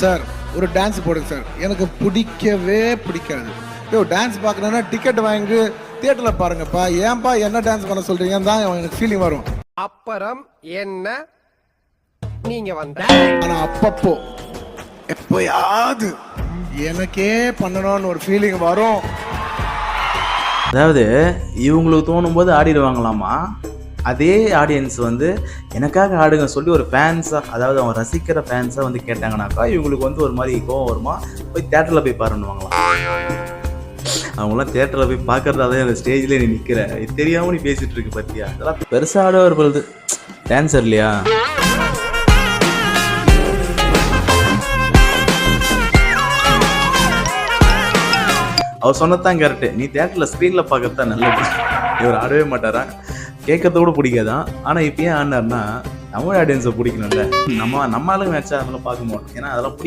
Sir ஒரு dance போடுங்க sir, எனக்கு பிடிக்கவே பிடிக்காது. டான்ஸ் பார்க்கணுன்னா டிக்கெட் வாங்கி தியேட்டரில் பாருங்கப்பா, ஏன்பா என்ன டான்ஸ் பண்ண சொல்றீங்கன்னு தான் எனக்கு ஃபீலிங் வரும். அப்புறம் என்ன நீங்க வந்த ஆனால் அப்பப்போ எப்போயாவது எனக்கே பண்ணணும்னு ஒரு ஃபீலிங் வரும். அதாவது இவங்களுக்கு தோணும் போது ஆடிடுவாங்களாமா, அதே ஆடியன்ஸ் வந்து எனக்காக ஆடுங்க சொல்லி ஒரு ஃபேன்ஸாக, அதாவது அவங்க ரசிக்கிற ஃபேன்ஸாக வந்து கேட்டாங்கனாக்கா இவங்களுக்கு வந்து ஒரு மாதிரி கோவம் வருமா, போய் தேட்டரில் போய் பாருன்னுவாங்களாம். அவங்களாம் தேட்டரில் போய் பார்க்கறதாலே அந்த ஸ்டேஜ்லேயே நீ நிற்கிற, இது தெரியாமல் நீ பேசிகிட்டு இருக்கு பார்த்தியா, அதெல்லாம் பெருசாக ஆட பொழுது டான்ஸர் இல்லையா. அவர் சொன்னதான் கரெக்டு, நீ தேட்டரில் ஸ்க்ரீனில் பார்க்கறதான் நல்லது. இவர் ஆடவே மாட்டாரா, கேட்கறத கூட பிடிக்காதான். ஆனால் இப்போ ஏன் ஆடினார்னா தமிழ் ஆடியன்ஸை பிடிக்கணும்ல, நம்ம ஆளுங்க மேட்சா அதெல்லாம் பார்க்க மாட்டோம், ஏன்னா அதெல்லாம்